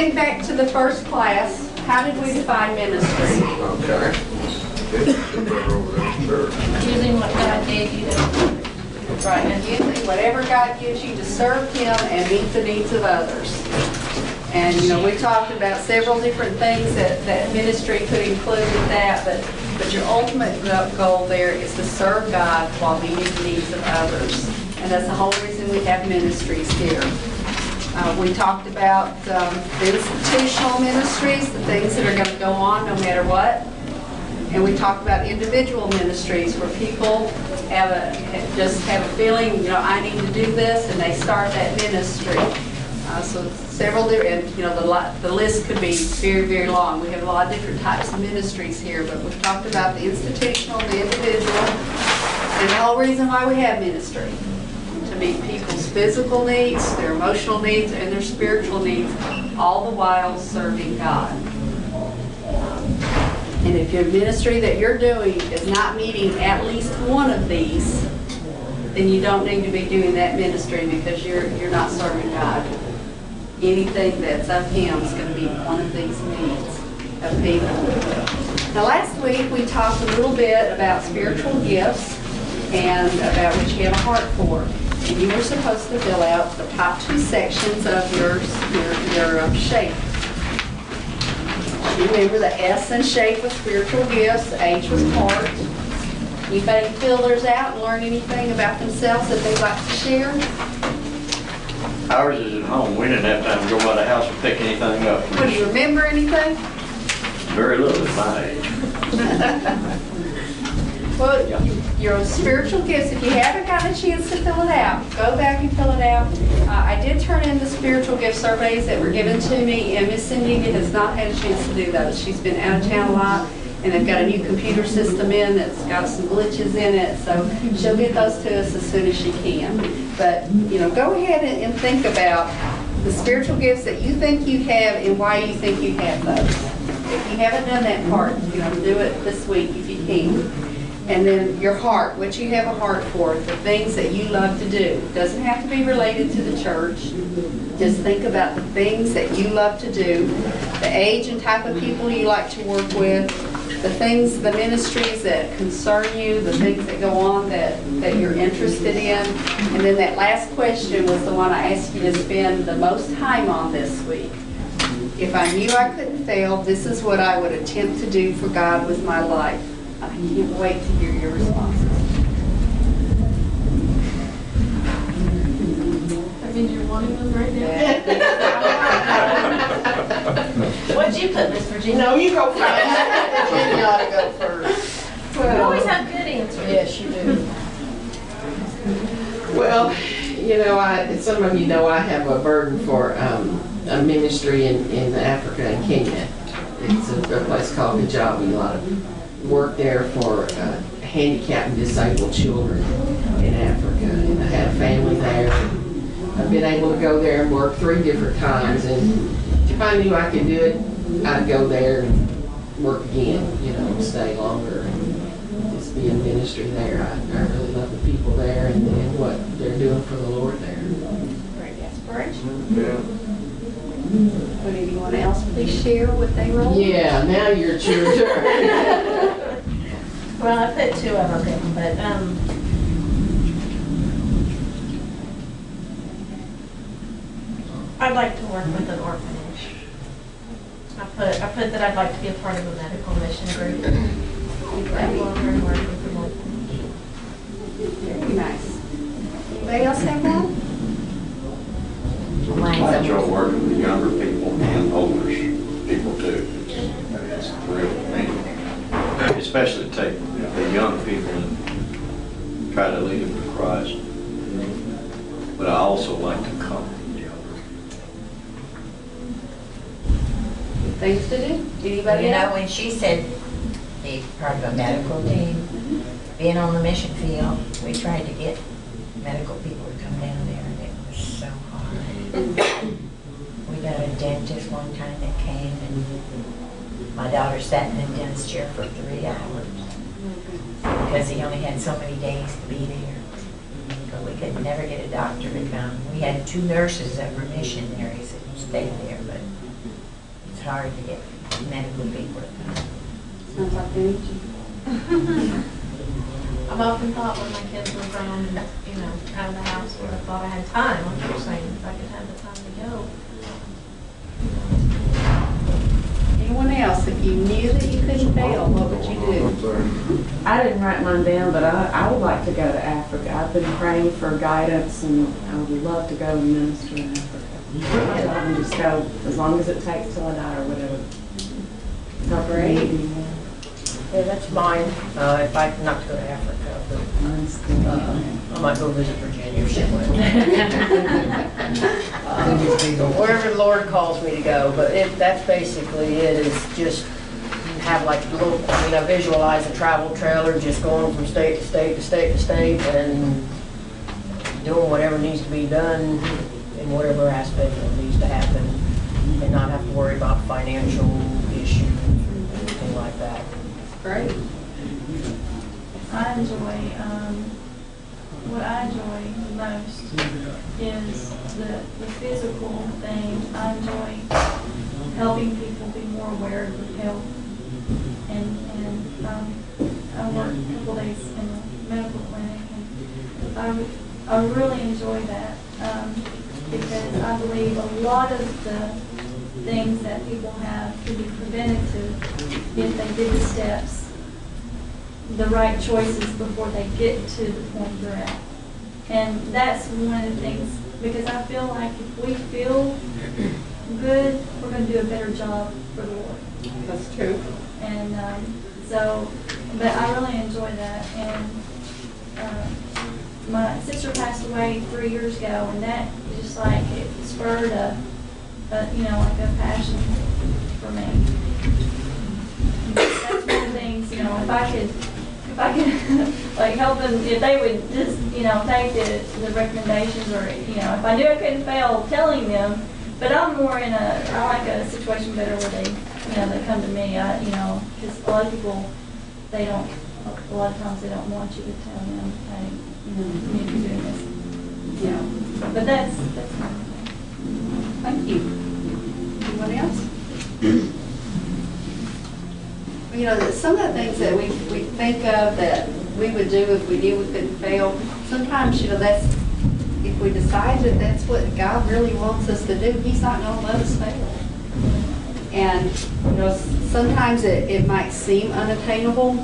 think back to the first class, how did we define ministry? Okay. Using what God gave you to. Right, and using whatever God gives you to serve Him and meet the needs of others. And, you know, we talked about several different things that ministry could include with that, but your ultimate goal there is to serve God while meeting the needs of others. And that's the whole reason we have ministries here. We talked about the institutional ministries, the things that are going to go on no matter what. And we talked about individual ministries where people just have a feeling, you know, I need to do this, and they start that ministry. So several different, you know, the list could be very, very long. We have a lot of different types of ministries here, but we've talked about the institutional, the individual, and the whole reason why we have ministry. To meet people's physical needs, their emotional needs, and their spiritual needs, all the while serving God. And if your ministry that you're doing is not meeting at least one of these, then you don't need to be doing that ministry because you're not serving God. Anything that's of Him is going to be one of these needs of people. Now last week we talked a little bit about spiritual gifts and about what you have a heart for. And you were supposed to fill out the top two sections of your shape. You remember the S in shape was spiritual gifts, H was heart. Anybody fill theirs out and learn anything about themselves that they'd like to share? Ours is at home. We didn't have time to go by the house and pick anything up. Well, do you remember anything? Very little at my age. Well, your spiritual gifts, if you haven't gotten a chance to fill it out, go back and fill it out. I did turn in the spiritual gift surveys that were given to me, and Miss Cindy has not had a chance to do those. She's been out of town a lot, and they've got a new computer system in that's got some glitches in it, so she'll get those to us as soon as she can. But, you know, go ahead and think about the spiritual gifts that you think you have and why you think you have those. If you haven't done that part, you know, do it this week if you can. And then your heart, what you have a heart for, the things that you love to do. It doesn't have to be related to the church. Just think about the things that you love to do, the age and type of people you like to work with, the things, the ministries that concern you, the things that go on that you're interested in. And then that last question was the one I asked you to spend the most time on this week. If I knew I couldn't fail, this is what I would attempt to do for God with my life. I can't wait to hear your responses. That means you're wanting them right now? What'd you put, Miss Virginia? No, you go first. Virginia ought to go first. You always have good answers. Yes, you do. Well, you know, some of you know I have a burden for a ministry in Africa and Kenya. It's a place called Kajabi. A lot of work there for handicapped and disabled children in Africa. And I had a family there. I've been able to go there and work 3 different times. And if I knew I could do it, I'd go there and work again, you know, stay longer and just be in ministry there. I really love the people there and what they're doing for the Lord there. Great aspiration. Yeah. Would anyone else please share what they wrote? Yeah, now you're your turn. Well, I put 2 of them, but I'd like to work with an orphanage. I put that I'd like to be a part of a medical mission group. And work with an orphanage. Very nice. Anybody else have that? I enjoy working with younger people and older people too. It's thrilling to me. Especially to take the young people and try to lead them to Christ. But I also like to comfort the elderly. Things to do? Anybody You know, else? when she said be part of a medical team, being on the mission field, we tried to get medical people to come down there, and it was so hard. We got a dentist one time that came, and my daughter sat in the dentist chair for 3 hours because he only had so many days to be there. But we could never get a doctor to come. We had 2 nurses that were missionaries that stayed there, but hard to get medical people to come. Sounds like me. I've often thought when my kids were grown, you know, out of the house, where I thought I had time, like you're saying, if I could have the time to go. Anyone else, if you knew that you couldn't fail, what would you do? I didn't write mine down, but I would like to go to Africa. I've been praying for guidance, and I would love to go and minister in Africa. I'd love to just go as long as it takes till I die or whatever. Not Great. Yeah, that's mine, if I, not to go to Africa, but I might go visit Virginia or somewhere. Wherever the Lord calls me to go, but that's basically it, is just have like a little, I mean, I visualize a travel trailer just going from state to state to state to state and doing whatever needs to be done in whatever aspect that needs to happen and not have to worry about financial issues or anything like that. Great. I enjoy, what I enjoy the most is the physical things. I enjoy helping people be more aware of their health. And I work a couple days in a medical clinic, and I really enjoy that because I believe a lot of the things that people have could be preventative if they did the steps, the right choices before they get to the point they're at. And that's one of the things, because I feel like if we feel good, we're going to do a better job for the Lord. That's true. And but I really enjoy that. And my sister passed away 3 years ago, and that just like it spurred a like a passion for me. That's one of the things, if I could like help them, if they would just, take the recommendations, or, if I knew I couldn't fail, telling them. But I'm more I like a situation better where they, they come to me, because a lot of people, a lot of times they don't want you to tell them, hey, you need to be doing this. But that's my thing. Thank you. Anyone else? Some of the things that we think of that we would do if we knew we couldn't fail, sometimes, that's, if we decide that that's what God really wants us to do, He's not going to let us fail. And, sometimes it might seem unattainable,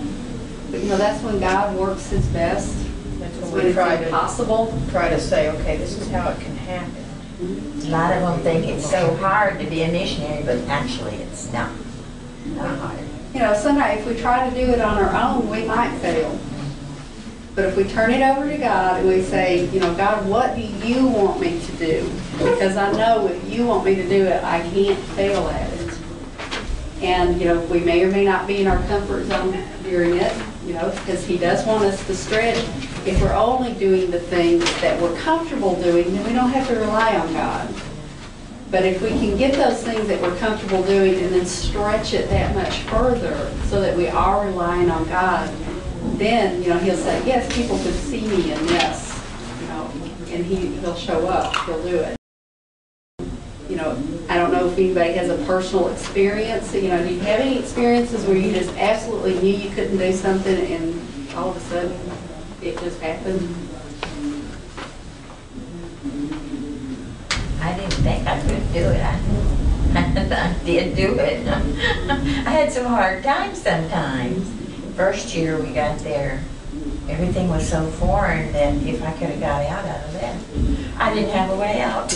but, that's when God works His best. That's It's when when we it's impossible. try to say, okay, this is how it can happen. A lot of them think it's so hard to be a missionary, but actually it's not hard. Sometimes if we try to do it on our own, we might fail. But if we turn it over to God and we say, God, what do you want me to do? Because I know if you want me to do it, I can't fail at it. And, we may or may not be in our comfort zone during it, because He does want us to stretch. If we're only doing the things that we're comfortable doing, then we don't have to rely on God. But if we can get those things that we're comfortable doing and then stretch it that much further so that we are relying on God, then, He'll say, yes, people can see me, and yes, and He'll show up, He'll do it. I don't know if anybody has a personal experience. Do you have any experiences where you just absolutely knew you couldn't do something and all of a sudden it just happened? I didn't think I could do it. I did do it. I had some hard times sometimes. First year we got there, everything was so foreign that if I could have got out of that, I didn't have a way out.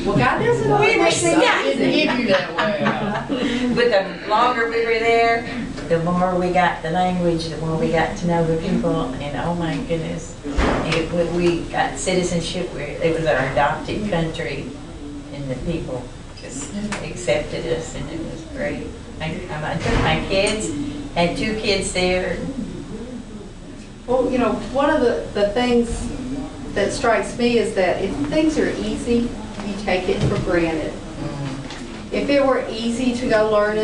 Well, God doesn't always make Didn't give you that way out. But the longer we were there, the more we got the language, the more we got to know the people, and oh my goodness, we got citizenship. It was our adopted country, and the people just accepted us, and it was great. I took my kids, had 2 kids there. Well, one of the things that strikes me is that if things are easy, you take it for granted. If it were easy to go learn